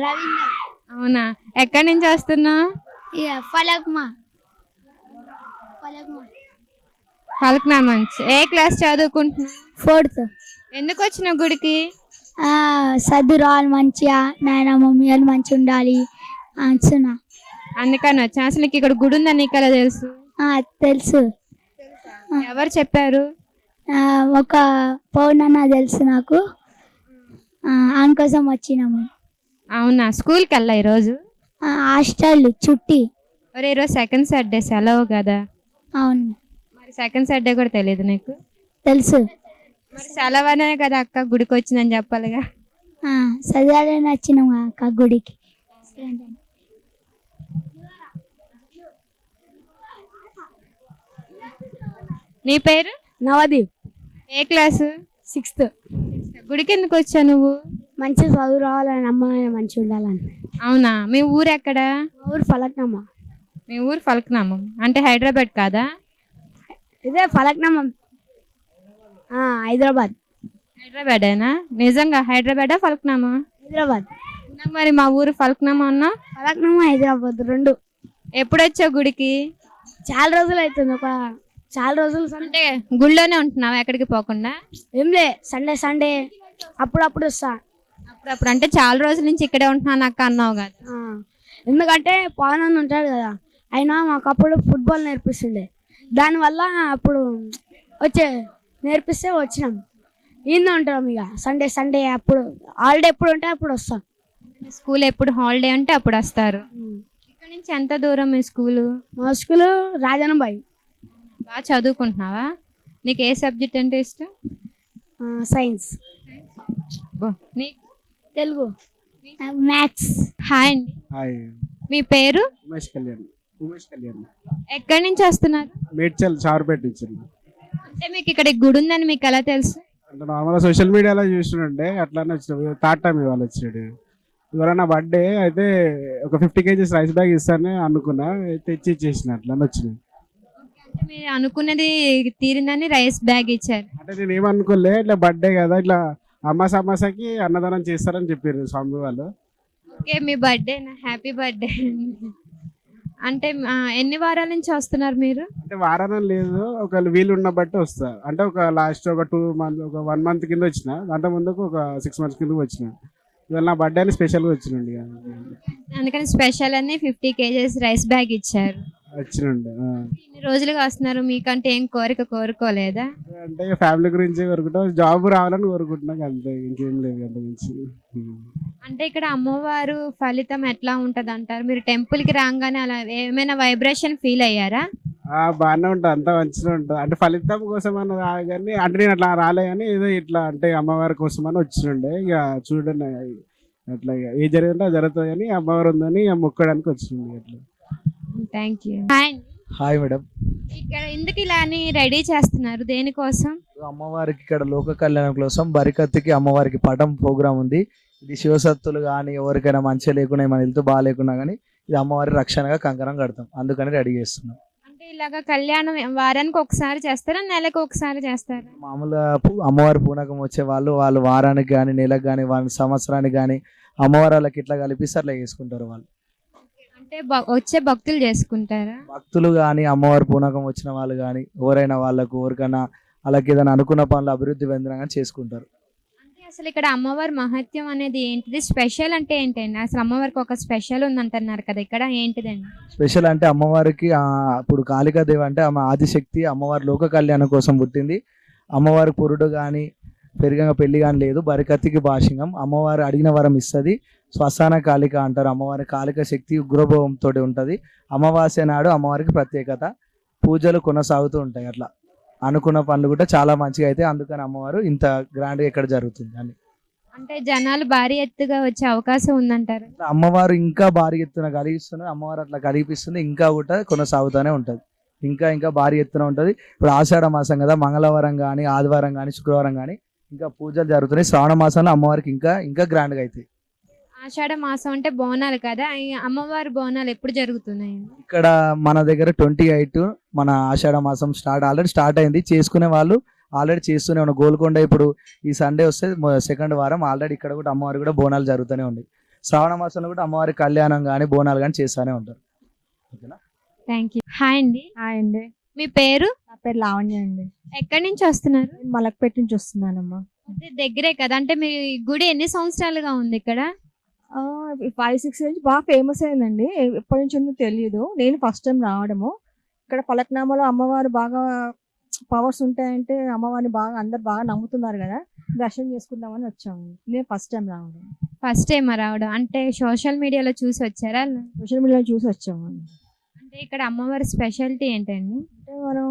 S11: రవీంద్ర.
S3: అవునా? ఎక్కడి నుంచి వస్తున్నావు? ఫలక్నామా నుంచి. ఏ క్లాస్ చదువుకుంటున్నావు?
S11: 4th.
S3: ఎందుకు వచ్చినావు గుడికి?
S11: చదువు రావాలి మంచిగా, నాయన మమ్మీ వాళ్ళు మంచిగా ఉండాలి అంటున్నా.
S3: అందుకని వచ్చా. అసలు నీకు ఇక్కడ గుడి ఉందని నీకు ఎలా తెలుసు?
S11: తెలుసు.
S3: ఎవరు చెప్పారు?
S11: ఒక పౌర్ణన్న తెలుసు నాకు, అందుకోసం వచ్చినాము.
S3: అవునా? స్కూల్కి వెళ్ళా ఈరోజు?
S11: హాస్టల్ చుట్టి.
S3: మరి ఈరోజు సెకండ్ సాటర్డే సెలవు కదా?
S11: అవును.
S3: మరి సెకండ్ సాటర్డే కూడా తెలియదు నీకు?
S11: తెలుసు.
S3: మరి సెలవు అనే కదా అక్క గుడికి వచ్చిందని చెప్పాలిగా.
S11: చదివాలని వచ్చినాము అక్క గుడికి.
S3: నీ పేరు?
S11: నవదీప్.
S3: ఏ క్లాసు?
S11: 6th.
S3: గుడికి ఎందుకు వచ్చా నువ్వు?
S11: మంచిగా చదువు రావాలని, అమ్మ మంచిగా ఉండాలని.
S3: అవునా? మీ ఊరు ఎక్కడ?
S11: ఊరు ఫలక్నామా.
S3: మీ ఊరు ఫలక్నామా అంటే హైదరాబాద్ కాదా?
S11: ఇదే ఫలక్నామా, హైదరాబాద్.
S3: హైదరాబాదేనా? నిజంగా హైదరాబాదా ఫలక్నామా?
S11: హైదరాబాద్.
S3: మరి మా ఊరు ఫలక్నామా అన్నా?
S11: ఫలక్నామా హైదరాబాద్ 2.
S3: ఎప్పుడు వచ్చావు గుడికి?
S11: చాలా రోజులు అవుతుంది, చాలా రోజులు.
S3: అంటే గుళ్ళోనే ఉంటున్నావా ఎక్కడికి పోకుండా?
S11: ఏంలే, సండే అప్పుడప్పుడు వస్తా.
S3: అప్పుడప్పుడు అంటే చాలా రోజుల నుంచి ఇక్కడే ఉంటున్నాను అక్క అన్నావు కదా.
S11: ఎందుకంటే పవన్ ఉంటాడు కదా, ఆయన మాకు అప్పుడు ఫుట్బాల్ నేర్పిస్తుండే, దానివల్ల అప్పుడు నేర్పిస్తే వచ్చినాం. ఈయన ఉంటాం ఇక సండే అప్పుడు హాలిడే ఎప్పుడు ఉంటే అప్పుడు వస్తాం.
S3: స్కూల్ ఎప్పుడు హాలిడే ఉంటే అప్పుడు వస్తారు. ఇక్కడ నుంచి ఎంత దూరం మీ స్కూలు?
S11: మా స్కూలు రాజానంబాయి.
S3: బాగా చదువుకుంటున్నావా? నీకు ఏ సబ్జెక్ట్ అంటే ఇష్టం?
S11: సైన్స్. తెలుగు, మ్యాథ్స్.
S3: హాయ్ అండి.
S13: హాయ్.
S3: మీ పేరు?
S13: ఉమేష్ కళ్యాణ్.
S3: ఎక్కడి నుంచి వస్తున్నారు?
S13: మేడ్చల్ చారుపేట నుంచి.
S3: అంటే మీకు ఇక్కడ గుడి ఉందని మీకు ఎలా తెలుసు?
S13: అంటే నార్మల్గా సోషల్ మీడియాలో చూస్తుంటే అట్లానే వచ్చిన థర్డ్ టైం ఇవాళ వచ్చాడు.
S1: ఇవాళ నా బర్త్డే అయితే ఒక 50 kgs రైస్ బ్యాగ్ ఇస్తానని అనుకున్నా, తెచ్చి ఇచ్చేసిన అట్లా వచ్చినాయి.
S7: అంటే మీరు అనుకున్నది తీరిందని రైస్ బ్యాగ్ ఇచ్చారు.
S1: అంటే నేను ఏమనుకోలే, ఇట్లా బర్త్డే కదా, ఇట్లా అమాసాకి అన్నదానం చేస్తారని చెప్పారు స్వామి వాళ్ళు.
S7: ఓకే, మీ బర్త్డే హ్యాపీ బర్త్డే. అంటే ఎన్ని వారాల నుంచి వస్తున్నారు మీరు?
S1: అంటే వారాన లేదు, ఒకవేళ వీలు ఉన్న బట్టి వస్తా. అంటే ఒక లాస్ట్ ఒక 2 months, ఒక 1 month కింద వచ్చిన, దాంతో ముందుకు ఒక 6 months కింద వచ్చిన. ఇవాళ నా బర్త్డే అని స్పెషల్గా వచ్చినండి.
S7: అందుకని స్పెషల్ అని 50 kgs రైస్ బ్యాగ్ ఇచ్చారు.
S1: వచ్చినండి.
S7: ఇన్ని రోజులుగా వస్తున్నారు, మీకంటే ఏం కోరుకోలేదా?
S1: అంటే ఫ్యామిలీ గురించి కోరుకుంటాం, జాబ్ రావాలని కోరుకుంటున్నాం అంతే, ఇంకేం లేదు అంత గురించి.
S7: అంటే ఇక్కడ అమ్మవారు ఫలితం ఎట్లా ఉంటది అంటారు? మీరు టెంపుల్ కి రాగానే అలా ఏమైనా వైబ్రేషన్ ఫీల్ అయ్యారా?
S1: బాగానే ఉంటుంది, అంతా మంచిగా ఉంటుంది. అంటే ఫలితం కోసం అని కానీ, అంటే నేను అట్లా రాలే కానీ ఏదో ఇట్లా అంటే అమ్మవారి కోసం అని వచ్చిండే. ఇక చూడండి అట్లా ఇక ఏ జరిగిందో అది జరుగుతుంది కానీ అమ్మవారు ఉందని మొక్కడానికి వచ్చింది అట్లా.
S7: Thank you.
S14: Hi madam.
S7: ఇక్కడ ఎందుకు ఇలా అని రెడీ చేస్తున్నారు, దేనికోసం?
S14: అమ్మవారికి ఇక్కడ లోక కళ్యాణం కోసం బరికత్తికి అమ్మవారికి పటం ప్రోగ్రామ్ ఉంది. ఇది శివసత్తులు కానీ ఎవరికైనా మంచిగా లేకుండా మన హెల్త్ బాగాలేకున్నా కానీ ఇది అమ్మవారి రక్షణగా కంకణం కడతాం, అందుకని రెడీ చేస్తున్నాం.
S7: అంటే ఇలాగా కళ్యాణం వారానికి ఒకసారి చేస్తారా, నెలకు ఒకసారి చేస్తారా?
S14: మామూలుగా అమ్మవారి పూనకం వచ్చే వాళ్ళు వారానికి కానీ నెలకు కానీ వాళ్ళ సంవత్సరానికి కానీ అమ్మవారి వాళ్ళకి ఇట్లా కలిపిస్తే అట్లా చేసుకుంటారు వాళ్ళు.
S7: అంటే వచ్చే భక్తులు చేసుకుంటారా?
S14: భక్తులు కానీ అమ్మవారి పూనకం వచ్చిన వాళ్ళు కానీ ఎవరైనా వాళ్ళకు ఎవరికైనా వాళ్ళకి ఏదైనా అనుకున్న పనులు అభివృద్ధి చెందినా కానీ చేసుకుంటారు.
S7: అంటే అసలు ఇక్కడ అమ్మవారి మహత్యం అనేది ఏంటిది, స్పెషల్ అంటే ఏంటండి? అసలు అమ్మవారికి ఒక స్పెషల్ ఉంది అంటున్నారు కదా, ఇక్కడ ఏంటిదండి
S14: స్పెషల్? అంటే అమ్మవారికి ఇప్పుడు కాళికాదేవి అంటే ఆమె ఆదిశక్తి, అమ్మవారి లోక కళ్యాణం కోసం పుట్టింది. అమ్మవారి పురుడు కానీ పెళ్లి కానీ లేదు. బరికత్తికి భాషింగం, అమ్మవారు అడిగిన వరం ఇస్తుంది. శ్మశాన కాళిక అంటారు. అమ్మవారి కాళిక శక్తి ఉగ్రభావంతో ఉంటుంది. అమావాస్య నాడు అమ్మవారికి ప్రత్యేకత, పూజలు కొనసాగుతూ ఉంటాయి. అట్లా అనుకున్న పనులు కూడా చాలా మంచిగా అయితే, అందుకని అమ్మవారు ఇంత గ్రాండ్గా ఇక్కడ జరుగుతుంది అని.
S7: అంటే జనాలు భారీ ఎత్తుగా వచ్చే అవకాశం ఉందంటారు?
S14: అమ్మవారు ఇంకా భారీ ఎత్తున కలిగిస్తున్నారు. అమ్మవారు అట్లా కలిగిస్తుంది, ఇంకా కూడా కొనసాగుతూనే ఉంటుంది. ఇంకా భారీ ఎత్తున ఉంటుంది. ఇప్పుడు ఆషాఢ మాసం కదా, మంగళవారం కానీ ఆదివారం కానీ శుక్రవారం కానీ ఇంకా పూజలు జరుగుతున్నాయి. శ్రావణ మాసంలో అమ్మవారికి ఇంకా గ్రాండ్గా అవుతాయి.
S7: ఆషాఢ మాసం అంటే బోనాలు కదా, ఈ అమ్మవారి బోనాలు ఎప్పుడు జరుగుతున్నాయి?
S14: ఇక్కడ మన దగ్గర 28 మన ఆషాఢ మాసం ఆల్రెడీ స్టార్ట్ అయింది. చేసుకునే వాళ్ళు ఆల్రెడీ చేస్తూనే ఉన్నారు. గోల్కొండ ఇప్పుడు ఈ సండే వస్తే 2nd వారం ఆల్రెడీ ఇక్కడ కూడా అమ్మవారి కూడా బోనాలు జరుగుతూనే ఉన్నాయి. శ్రావణ మాసంలో కూడా అమ్మవారి కళ్యాణం కానీ బోనాలు కానీ చేస్తూనే ఉంటారు. ఓకేనా?
S7: Thank you. హాయ్ అండి.
S15: హాయ్ అండి.
S7: మీ పేరు?
S15: నా పేరు లావణ్య అండి.
S7: ఎక్కడి నుంచి వస్తున్నారు?
S15: మలక్పేట నుంచి వస్తున్నానమ్మా.
S7: అదే దగ్గరే కదా. అంటే మీ గుడి ఎన్ని సంవత్సరాలుగా ఉంది ఇక్కడ?
S15: 5-6 నుంచి బాగా ఫేమస్ అయిందండి. ఎప్పటి నుంచి ఉందో తెలియదు. నేను ఫస్ట్ టైం రావడము. ఇక్కడ ఫలక్నామాలో అమ్మవారు బాగా పవర్స్ ఉంటాయంటే అమ్మవారిని బాగా అందరు బాగా నమ్ముతున్నారు కదా, దర్శనం చేసుకుందామని వచ్చాము. నేను ఫస్ట్ టైం రావడం.
S7: ఫస్ట్ టైం రావడం అంటే సోషల్ మీడియాలో చూసి వచ్చారా?
S15: సోషల్ మీడియాలో చూసి వచ్చాము.
S7: అంటే ఇక్కడ అమ్మవారి స్పెషాలిటీ ఏంటండి?
S15: అంటే మనం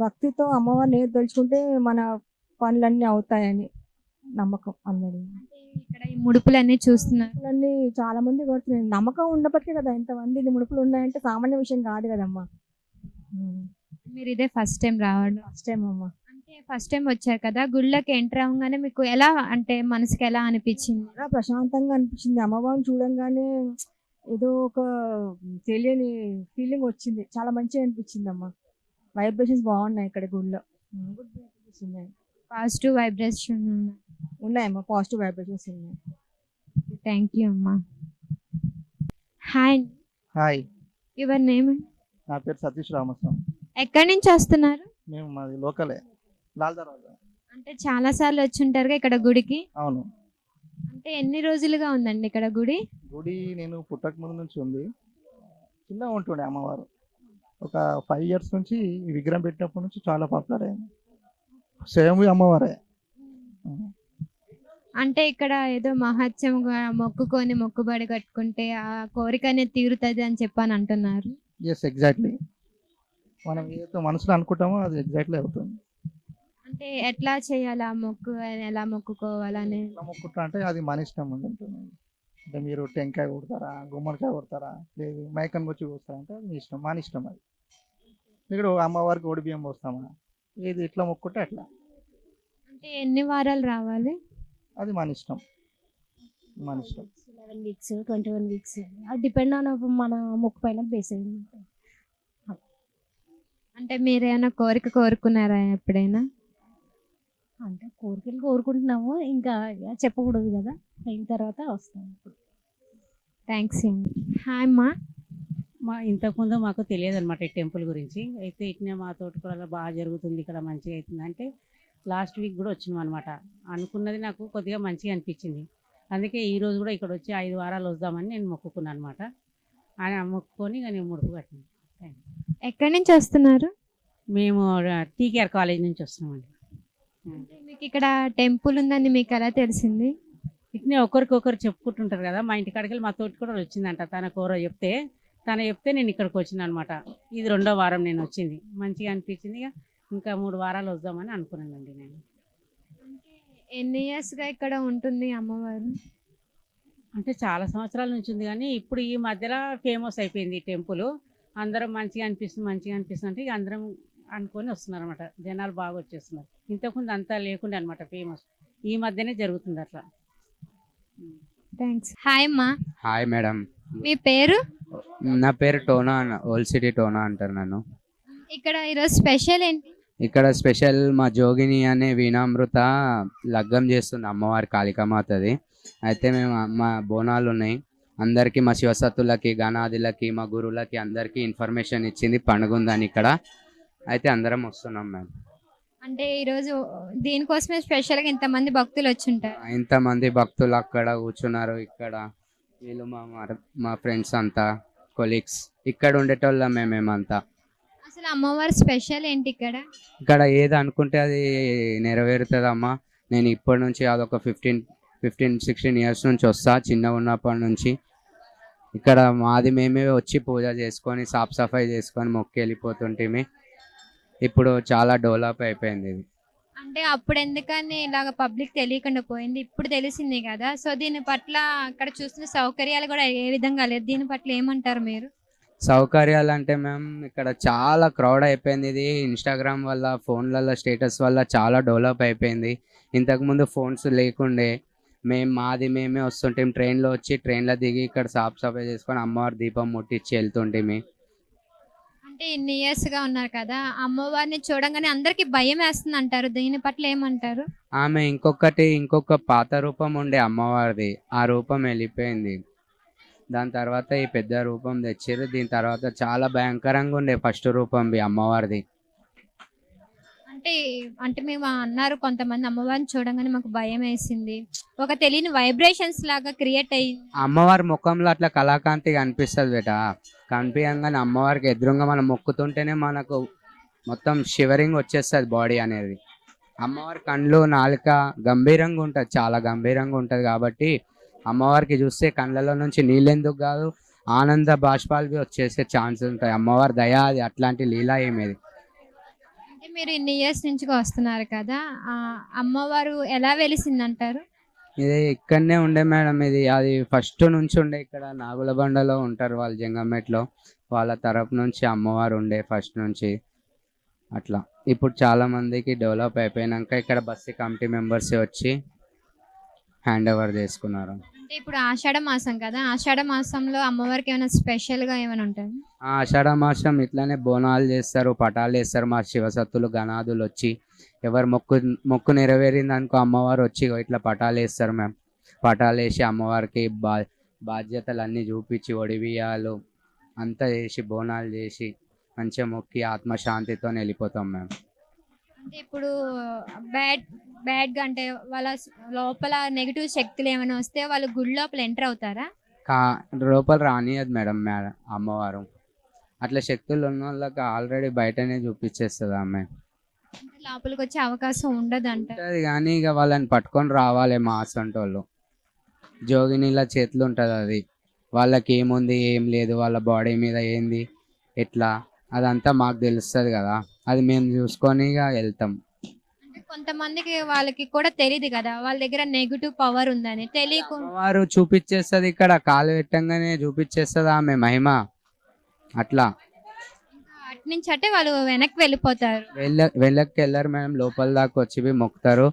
S15: భక్తితో అమ్మవారిని తలుచుకుంటే మన పనులన్నీ అవుతాయని నమ్మకం అందరి.
S7: ఇక్కడ ఈ ముడుపులన్నీ చూస్తున్నారు,
S15: అన్నీ చాలా మంది కొడుతున్నారు. నమ్మకం ఉన్నప్పటికీ కదా ఇంతమంది ముడుపులు ఉన్నాయంటే సామాన్య విషయం కాదు కదమ్మా.
S7: మీరు ఇదే ఫస్ట్ టైం రావడం?
S15: ఫస్ట్ టైం అమ్మా.
S7: అంటే ఫస్ట్ టైం వచ్చారు కదా, గుళ్ళకి ఎంటర్ అవ్వగానే మీకు ఎలా, అంటే మనసుకి ఎలా అనిపించింది?
S15: ప్రశాంతంగా అనిపించింది. అమ్మవారిని చూడంగానే ఏదో ఒక తెలియని ఫీలింగ్ వచ్చింది. చాలా మంచిగా అనిపించింది అమ్మా. వైబ్రేషన్స్ బాగున్నాయి ఇక్కడ గుళ్ళో.
S7: పాజిటివ్ వైబ్రేషన్
S15: ఉన్నాయమ్మా, పాజిటివ్ వైబ్రేషన్స్ ఉన్నాయి.
S7: థ్యాంక్ యూ అమ్మా. హాయ్.
S14: హాయ్.
S7: Your name?
S14: నా పేరు సతీష్ రామస్వామి.
S7: ఎక్కడి నుంచి వస్తున్నారు?
S14: మేము మాది లోకలే, లాల్ దర్వాజా.
S7: అంటే చాలా సార్లు వచ్చి ఉంటారుగా ఇక్కడ గుడికి?
S14: అవును.
S7: అంటే ఎన్ని రోజులుగా ఉందండి ఇక్కడ గుడి?
S14: నేను పుట్టక ముందు నుంచి ఉంది. చిన్నగా ఉంటుండే అమ్మవారు. ఒక 5 years నుంచి ఈ విగ్రహం పెట్టినప్పటి నుంచి చాలా పాపులర్ అయింది. సేమ్ అమ్మవారే.
S7: అంటే ఇక్కడ ఏదో మహత్యంగా మొక్కుకొని మొక్కుబడి కట్టుకుంటే ఆ కోరిక అనేది తీరుతుంది అని చెప్పని అంటున్నారు.
S14: Yes, exactly. మనం ఏదో మనసులో అనుకుంటామో అది ఎగ్జాక్ట్లీ అవుతుంది.
S7: అంటే ఎట్లా చేయాలా మొక్కు, ఎలా మొక్కుకోవాలని?
S14: ఎట్లా మొక్కుతా అంటే అది మన ఇష్టం ఉంటుంది. అంటే మీరు టెంకాయ కొడతారా, గుమ్మడికాయ కొడతారా, లేదు మైకన్ వచ్చి పోస్తారా అంటే అది మీ ఇష్టం, మన ఇష్టం. అది ఇక్కడ అమ్మవారికి ఒడి బియ్యం పోస్తామా, ఏది ఎట్లా మొక్కుంటే అట్లా.
S7: అంటే ఎన్ని వారాలు రావాలి?
S14: అది మన ఇష్టం. మనిషి
S11: 11 వీక్స్ 21 వీక్స్ అది డిపెండ్ ఆన్ మన మొక్కు పైన బేస్ అయింది.
S7: అంటే మీరు ఏమైనా కోరిక కోరుకున్నారా ఎప్పుడైనా?
S11: అంటే కోరికలు కోరుకుంటున్నాము, ఇంకా చెప్పకూడదు కదా, అయిన తర్వాత వస్తాం.
S7: థ్యాంక్స్ అండి. హాయ్ అమ్మా.
S5: ఇంతకుముందు మాకు తెలియదు అనమాట ఈ టెంపుల్ గురించి. అయితే ఇట్నే మా తోటకూరలో బాగా జరుగుతుంది, ఇక్కడ మంచిగా అవుతుంది అంటే లాస్ట్ వీక్ కూడా వచ్చినాం అనమాట. అనుకున్నది నాకు కొద్దిగా మంచిగా అనిపించింది. అందుకే ఈ రోజు కూడా ఇక్కడ వచ్చి 5 వారాలు వద్దామని నేను మొక్కుకున్నాను అనమాట. ఆయన మొక్కుకొని ఇక నేను ముడుపు కట్టినాను.
S7: ఎక్కడి నుంచి వస్తున్నారు?
S5: మేము టీకేఆర్ కాలేజ్ నుంచి వస్తున్నామండి.
S7: మీకు ఇక్కడ టెంపుల్ ఉందని మీకు ఎలా తెలిసింది?
S5: ఇట్నే ఒకరికొకరు చెప్పుకుంటుంటారు కదా. మా ఇంటి కాడికి మా తోటి కూడా వచ్చిందంట, తన కూర చెప్తే నేను ఇక్కడికి వచ్చిన అనమాట. ఇది 2వ వారం నేను వచ్చింది, మంచిగా అనిపించింది. ఇంకా 3 వారాలు వద్దామని అనుకున్నానండి నేను.
S7: ఎన్ని ఇయర్స్గా ఇక్కడ ఉంటుంది అమ్మవారు?
S5: అంటే చాలా సంవత్సరాల నుంచి ఉంది, కానీ ఇప్పుడు ఈ మధ్యలో ఫేమస్ అయిపోయింది ఈ టెంపుల్. అందరం మంచిగా అనిపిస్తుంది అంటే ఇక అందరం అనుకొని వస్తున్నారు అనమాట. జనాలు బాగా వచ్చేస్తున్నారు. ఇంతకుముందు అంతా లేకుండే అనమాట ఫేమస్, ఈ మధ్యనే జరుగుతుంది అట్లా.
S7: థ్యాంక్స్. హాయ్ అమ్మా.
S16: Hi madam.
S7: మీ పేరు?
S16: నా పేరు టోనా, ఓల్డ్ సిటీ టోనా అంటారు నన్ను.
S7: ఇక్కడ ఈరోజు స్పెషల్ ఏంటి?
S16: ఇక్కడ స్పెషల్ మా జోగిని అనే వీణామృత లగ్గం చేస్తుంది అమ్మవారి కాళికామాతది. అయితే మేము మా బోనాలు ఉన్నాయి అందరికీ, మా శివసత్తులకి గణాదులకి మా గురువులకి అందరికీ ఇన్ఫర్మేషన్ ఇచ్చింది పండుగ ఉందని ఇక్కడ. అయితే అందరం వస్తున్నాం మేము.
S7: అంటే ఈరోజు దీనికోసమే స్పెషల్గా ఇంతమంది భక్తులు వచ్చి ఉంటారు.
S16: ఇంతమంది భక్తులు అక్కడ కూర్చున్నారు. ఇక్కడ వీళ్ళు మా ఫ్రెండ్స్ అంతా, కొలీగ్స్ ఇక్కడ ఉండేటోళ్ళమే మేమంతా.
S7: అసలు అమ్మవారి స్పెషల్ ఏంటి ఇక్కడ?
S16: ఇక్కడ ఏది అనుకుంటే అది నెరవేరుతుందమ్మా. నేను ఇప్పటి నుంచి అదొక 15-16 ఇయర్స్ నుంచి వస్తా, చిన్నగా ఉన్నప్పటి నుంచి. ఇక్కడ మాది మేమే వచ్చి పూజ చేసుకొని సాఫ్ సఫాయి చేసుకొని మొక్కి వెళ్ళిపోతుంటే ఇప్పుడు చాలా డెవలప్ అయిపోయింది ఇది.
S7: అంటే అప్పుడు ఎందుకని ఇలాగ పబ్లిక్ తెలియకుండా పోయింది, ఇప్పుడు తెలిసింది కదా. సో దీని పట్ల అక్కడ చూస్తున్న సౌకర్యాలు కూడా ఏ విధంగా లేదు, దీని పట్ల ఏమంటారు మీరు?
S16: సౌకర్యాలు అంటే మేము ఇక్కడ చాలా క్రౌడ్ అయిపోయింది. ఇది ఇన్స్టాగ్రామ్ వల్ల, ఫోన్లలో స్టేటస్ వల్ల చాలా డెవలప్ అయిపోయింది. ఇంతకుముందు ఫోన్స్ లేకుండే మాది మేమే వస్తుంటే ట్రైన్లో వచ్చి ట్రైన్లో దిగి ఇక్కడ సాఫ్ సఫాయి చేసుకొని అమ్మవారి దీపం ముట్టించి వెళ్తుంటే.
S7: అంటే ఇన్ని ఇయర్స్గా ఉన్నారు కదా, అమ్మవారిని చూడంగానే అందరికి భయం వేస్తుంది అంటారు, దీని పట్ల ఏమంటారు?
S16: ఆమె ఇంకొక పాత రూపం ఉండే అమ్మవారిది, ఆ రూపం వెళ్ళిపోయింది. దాని తర్వాత ఈ పెద్ద రూపం తెచ్చారు. దీని తర్వాత చాలా భయంకరంగా ఉండే ఫస్ట్ రూపం అమ్మవారిది.
S7: అంటే మేము అన్నారు కొంతమంది అమ్మవారిని చూడంగానే మాకు భయం వేసింది, ఒక తెలియని వైబ్రేషన్స్ లాగా క్రియేట్ అయ్యింది.
S16: అమ్మవారి ముఖంలో అట్లా కళాకాంతి కనిపిస్తుంది బేట. కనిపించగానే అమ్మవారికి ఎదురుగా మనం మొక్కుతుంటేనే మనకు మొత్తం షివరింగ్ వచ్చేస్తుంది బాడీ అనేది. అమ్మవారి కళ్ళు, నాలుక గంభీరంగా ఉంటుంది, చాలా గంభీరంగా ఉంటుంది. కాబట్టి అమ్మవారికి చూస్తే కళ్ళలో నుంచి నీళ్ళెందుకు కాదు, ఆనంద బాష్పాలు వచ్చేసే ఛాన్స్ ఉంటాయి. అమ్మవారి దయ అది, అట్లాంటి లీలా ఏమేది.
S7: అంటే మీరు ఇన్ని ఇయర్స్ నుంచి వస్తున్నారు కదా, అమ్మవారు ఎలా వెలిసిందంటారు?
S16: ఇది ఇక్కడనే ఉండే మేడం, ఇది అది ఫస్ట్ నుంచి ఉండే. ఇక్కడ నాగులబండలో ఉంటారు వాళ్ళు, జంగంమెట్లో, వాళ్ళ తరపు నుంచి అమ్మవారు ఉండే ఫస్ట్ నుంచి అట్లా. ఇప్పుడు చాలా మందికి డెవలప్ అయిపోయినాక ఇక్కడ బస్సు కమిటీ మెంబర్స్ వచ్చి హ్యాండ్ ఓవర్ చేసుకున్నారు.
S7: అంటే ఇప్పుడు ఆషాఢ మాసం కదా, ఆషాఢ మాసంలో అమ్మవారికి ఏమైనా స్పెషల్గా ఏమైనా ఉంటుంది?
S16: ఆషాఢ మాసం ఇట్లానే బోనాలు చేస్తారు, పటాలు వేస్తారు. మా శివసత్తులు గణాదులు వచ్చి ఎవరు మొక్కు నెరవేరింది అనుకో అమ్మవారు వచ్చి ఇట్లా పటాలు వేస్తారు. మేము పటాలు వేసి అమ్మవారికి బాధ్యతలు అన్నీ చూపించి ఒడివియాలు అంతా చేసి బోనాలు చేసి మంచిగా మొక్కి ఆత్మశాంతితో వెళ్ళిపోతాం మేము.
S7: అంటే ఇప్పుడు బ్యాడ్గా అంటే వాళ్ళ లోపల నెగిటివ్ శక్తులు ఏమైనా వస్తే వాళ్ళు గుడి లోపల ఎంటర్ అవుతారా?
S16: లోపల రానియదు మేడం అమ్మవారు. అట్లా శక్తులు ఉన్న వాళ్ళకి ఆల్రెడీ బయటనే చూపించేస్తుంది ఆమె.
S7: లోపలికి వచ్చే అవకాశం ఉండదు
S16: ఉంటుంది, కానీ ఇక వాళ్ళని పట్టుకొని రావాలి మా అసంటోళ్ళు. జోగినిలా చేతులు ఉంటుంది అది, వాళ్ళకి ఏముంది ఏం లేదు, వాళ్ళ బాడీ మీద ఏంది ఎట్లా అదంతా మాకు తెలుస్తుంది కదా, అది మేము చూసుకొని ఇక వెళ్తాం.
S7: అంటే కొంతమందికి వాళ్ళకి కూడా తెలియదు కదా వాళ్ళ దగ్గర నెగిటివ్ పవర్ ఉందని, తెలియకుండా
S16: వారు చూపించేస్తుంది. ఇక్కడ కాలు పెట్టంగానే చూపించేస్తుంది ఆమె మహిమ. అట్లా
S7: అటు నుంచి అంటే వాళ్ళు వెనక్కి వెళ్ళిపోతారు.
S16: వెళ్ళకి వెళ్ళరు మేడం, లోపల దాకా వచ్చి మొక్కుతారు.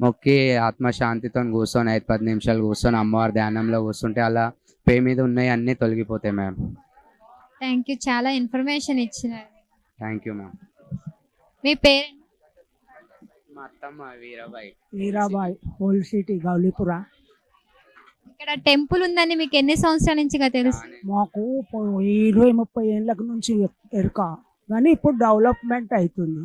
S16: మొక్కి ఆత్మశాంతితో కూర్చొని 5-10 నిమిషాలు కూర్చొని అమ్మవారి ధ్యానంలో కూర్చుంటే అలా పే మీద ఉన్నాయి అన్నీ తొలగిపోతాయి మ్యామ్.
S7: థ్యాంక్ యూ, చాలా ఇన్ఫర్మేషన్ ఇచ్చినారు.
S16: Thank you ma'am.
S7: మీ పేరు?
S16: మా అత్తమ్మ
S5: వీరాబాయ్, ఓల్డ్ సిటీ గౌలీపుర.
S7: ఇక్కడ టెంపుల్ ఉందని మీకు ఎన్ని సంవత్సరాల నుంచి తెలుసు?
S5: మాకు 20-30 ఏళ్ళ నుంచి ఎరుక, కానీ ఇప్పుడు డెవలప్మెంట్ అవుతుంది.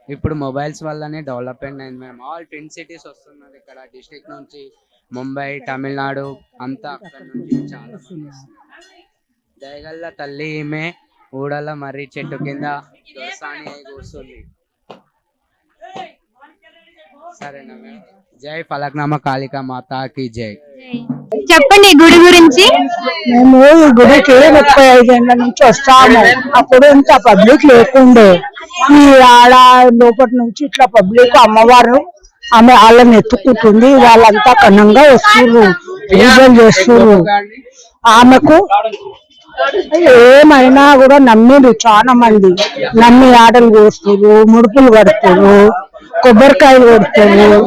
S16: ఇప్పుడు మొబైల్స్ వల్లనే డెవలప్మెంట్ అయింది మేడం. ఆల్ ట్విన్ సిటీస్ వస్తున్నారు ఇక్కడ, డిస్ట్రిక్ట్ నుంచి ముంబై, తమిళనాడు అంతా అక్కడ నుంచి చాలా దయగల్ల తల్లి ఈమె ఊడల మర్రి చెట్టు కింద దొరసాని అయి కూర్చుంది. సరేనా మేడం? జై ఫలక్నామా కాళికా మాతాకి జై.
S7: చెప్పండి గుడి గురించి.
S5: మేము ఈ గుడికి 35 ఏళ్ళ నుంచి వస్తాము. అప్పుడు ఇంత పబ్లిక్ లేకుండే. ఈ ఆడ లోపటి నుంచి ఇట్లా పబ్లిక్ అమ్మవారు ఆమె వాళ్ళని ఎత్తుకుంటుంది. వాళ్ళంతా కన్నంగా వస్తున్నారు, పూజలు చేస్తున్నారు. ఆమెకు ఏమైనా కూడా నమ్మిరు చాలా మంది. నమ్మి ఆటలు కోస్తున్నారు, ముడుపులు కడుతున్నారు, కొబ్బరికాయలు కొడుతున్నారు.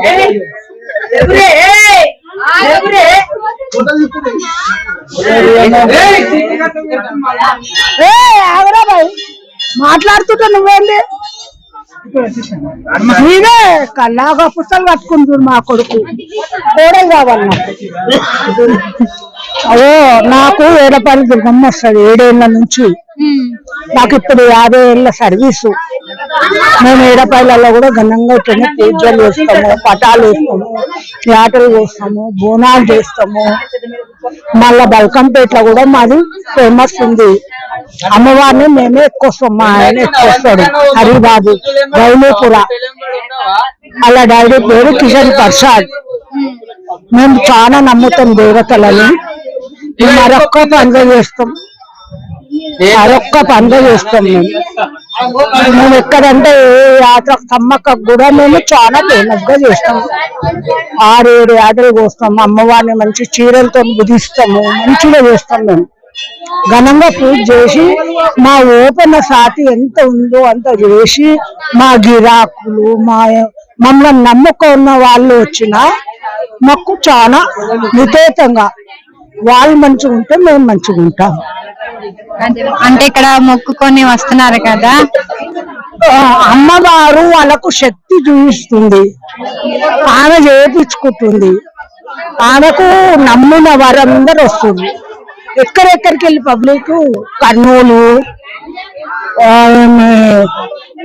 S5: మాట్లాడుతుంటా నువ్వేంటి? నేనే కల్లాగా పుస్తకాలు కట్టుకుంటున్నాడు మా కొడుకు. కోడలు కావాలి అవో నాకు ఏడపల్లి దుర్గమ్మ వస్తుంది 7 ఏళ్ళ నుంచి. నాకు ఇప్పుడు 50 ఏళ్ళ సర్వీసు. మేము ఏడపల్లిలో కూడా ఘనంగా ఇట్లనే పూజలు చేస్తాము, పటాలు వేస్తాము, యాటలు చేస్తాము, బోనాలు చేస్తాము. మళ్ళా బల్కంపేటలో కూడా మాది ఫేమస్ ఉంది. అమ్మవారిని మేమే ఎక్కువ వస్తాం, మా ఆయన ఎక్కువ వస్తాడు, హరిబాబు గౌలీపుర. అలా డాడీ పేరు కిషన్ ప్రసాద్. మేము చాలా నమ్ముతాం దేవతలని. మరొక్క పండుగ చేస్తాం, మరొక్క పండుగ చేస్తాం. మేము ఎక్కడంటే ఏ యాత్ర సమ్మక్క కూడా మేము చాలా ఫేమస్ గా చేస్తాం. 6-7 యాత్రలు కోస్తాం. అమ్మవారిని మంచి చీరలతో బుధిస్తాము, మంచిగా చేస్తాం. మేము ఘనంగా పూజ చేసి మా ఓపెన్ సాటి ఎంత ఉందో అంత చేసి మా గిరాకులు మమ్మల్ని నమ్ముకున్న వాళ్ళు వచ్చినా మాకు చాలా నితేతంగా వాళ్ళు మంచిగా ఉంటే మేము మంచిగా ఉంటాం.
S7: అంటే ఇక్కడ మొక్కుకొని వస్తున్నారు కదా,
S5: అమ్మవారు వాళ్ళకు శక్తి చూపిస్తుంది, ఆమె చేయించుకుంటుంది. ఆమెకు నమ్మిన వారందరూ వస్తుంది. ఎక్కడెక్కడికి వెళ్ళి పబ్లిక్ కర్నూలు,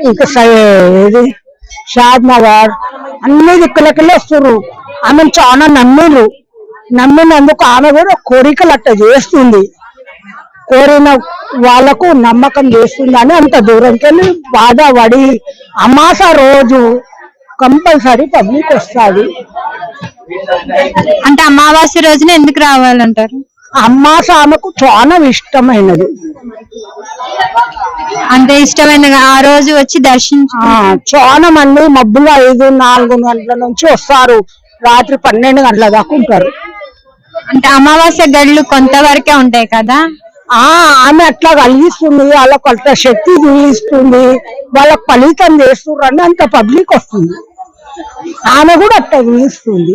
S5: ఇంకా షాద్నగర్ అన్ని దిక్కులకెళ్ళి వస్తున్నారు. ఆమె చాలా నమ్మినందుకు ఆమె కూడా కోరికలు అట్ట చేస్తుంది. కోరిన వాళ్ళకు నమ్మకం చేస్తుంది అని అంత దూరంకి వెళ్ళి బాధపడి అమాస రోజు కంపల్సరీ పబ్లిక్ వస్తుంది.
S7: అంటే అమావాస్య రోజున ఎందుకు రావాలంటారు?
S5: అమాస ఆమెకు చాలా ఇష్టమైనది.
S7: అంటే ఇష్టమైన ఆ రోజు వచ్చి దర్శించు.
S5: చాలా మంది మబ్బులు 5-4 గంటల నుంచి వస్తారు, రాత్రి 12 గంటల దాకా ఉంటారు.
S7: అంటే అమావాస్య గడులు కొంతవరకే ఉంటాయి కదా.
S5: ఆమె అట్లా కలిగిస్తుంది, వాళ్ళకు అట్లా శక్తి చూపిస్తుంది, వాళ్ళకు ఫలితం చేస్తున్నారు అని అంత పబ్లిక్ వస్తుంది. ఆమె కూడా అట్లా చూపిస్తుంది.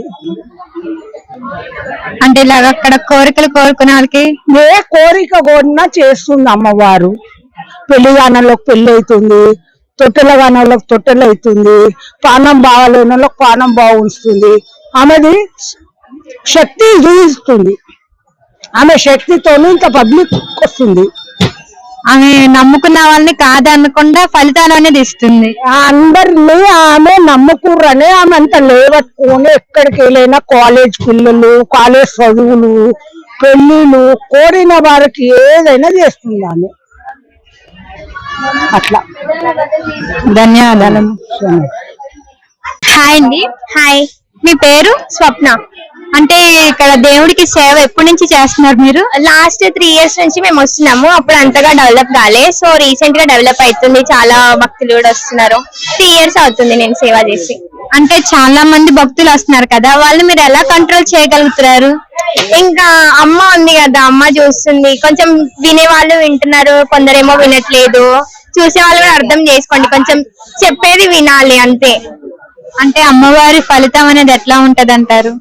S7: అంటే ఇలాగ అక్కడ కోరికలు కోరుకునే వాళ్ళకి
S5: ఏ కోరిక కోరినా చేస్తుంది అమ్మవారు. పెళ్లి గానంలోకి పెళ్లి అవుతుంది, తొట్టెల గానంలోకి తొట్టెలు అవుతుంది, పానం బాగాలేని వాళ్ళకి పానం బాగుంటుంది. ఆమెది శక్తి చూపిస్తుంది. ఆమె శక్తితో ఇంత పబ్లిక్ వస్తుంది.
S7: ఆమె నమ్ముకున్న వాళ్ళని కాదనకుండా ఫలితాలు అనేది ఇస్తుంది.
S5: అందరినీ ఆమె నమ్ముకుర్రనే ఆమె అంత లేవట్టుకొని ఎక్కడికి వెళ్ళినా కాలేజ్ పిల్లలు, కాలేజ్ చదువులు, పెళ్లిళ్ళు కోరిన వారికి ఏదైనా చేస్తుంది ఆమె. అట్లా
S7: ధన్యవాదాలు. హాయ్ అండి. హాయ్, మీ పేరు? స్వప్న. అంటే ఇక్కడ దేవుడికి సేవ ఎప్పటి నుంచి చేస్తున్నారు మీరు?
S17: లాస్ట్ 3 years నుంచి మేము వస్తున్నాము. అప్పుడు అంతగా డెవలప్ కాలే, సో రీసెంట్ గా డెవలప్ అవుతుంది. చాలా భక్తులు కూడా వస్తున్నారు. 3 years అవుతుంది నేను సేవ చేసి.
S7: అంటే చాలా మంది భక్తులు వస్తున్నారు కదా, వాళ్ళు మీరు ఎలా కంట్రోల్ చేయగలుగుతున్నారు?
S17: ఇంకా అమ్మ ఉంది కదా, అమ్మ చూస్తుంది. కొంచెం వినేవాళ్ళు వింటున్నారు, కొందరేమో వినట్లేదు. చూసే వాళ్ళు కూడా అర్థం చేసుకోండి, కొంచెం చెప్పేది వినాలి అంతే. అంటే అమ్మవారి ఫలితం అనేది ఎట్లా ఉంటది అంటారు?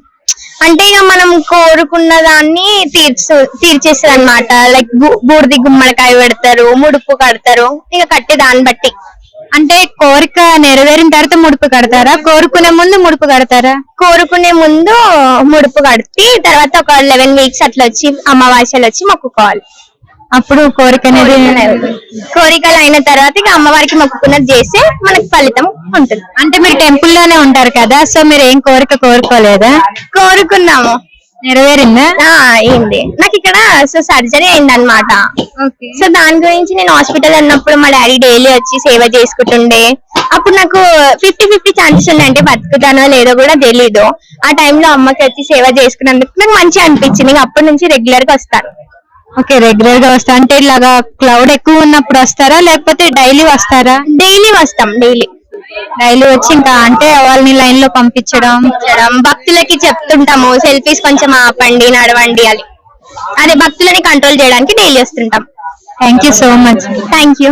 S17: అంటే ఇక మనం కోరుకున్న దాన్ని తీర్చేస్తుంది అనమాట. లైక్ బూడిది గుమ్మడికాయ పెడతారు, ముడుపు కడతారు, ఇక కట్టే దాన్ని బట్టి. అంటే కోరిక నెరవేరిన తర్వాత ముడుపు కడతారా? కోరుకునే ముందు ముడుపు కడతారా? కోరుకునే ముందు ముడుపు కడితే తర్వాత ఒక 11 వీక్స్ అట్లా వచ్చి అమావాస్యలు వచ్చి మొక్కుకోవాలి. అప్పుడు కోరిక అనేది కోరికలు అయిన తర్వాత ఇక అమ్మవారికి మొక్కుకున్నది చేస్తే మనకి ఫలితం ఉంటుంది. అంటే మీరు టెంపుల్ లోనే ఉంటారు కదా, సో మీరు ఏం కోరిక కోరుకోలేదా? కోరుకున్నాము, నెరవేరిందా? అయింది. నాకు ఇక్కడ సో సర్జరీ అయింది అనమాట. సో దాని గురించి నేను హాస్పిటల్ ఉన్నప్పుడు మా డాడీ డైలీ వచ్చి సేవ చేసుకుంటుండే. అప్పుడు నాకు 50-50 ఛాన్సెస్ ఉన్నాయి, అంటే బతుకుతానో లేదో కూడా తెలీదు. ఆ టైంలో అమ్మకి వచ్చి సేవ చేసుకున్నందుకు నాకు మంచిగా అనిపించింది. అప్పటి నుంచి రెగ్యులర్ గా వస్తాను. ఓకే, రెగ్యులర్ గా వస్తా. అంటే ఇలాగా క్లౌడ్ ఎక్కువ ఉన్నప్పుడు వస్తారా లేకపోతే డైలీ వస్తారా? డైలీ వస్తాం. డైలీ వచ్చి ఇంకా అంటే వాళ్ళని లైన్ లో పంపించడం, భక్తులకి చెప్తుంటాము సెల్ఫీస్ కొంచెం ఆపండి, నడవండి అని. అదే భక్తులని కంట్రోల్ చేయడానికి డైలీ వస్తుంటాం. Thank you so much. Thank you.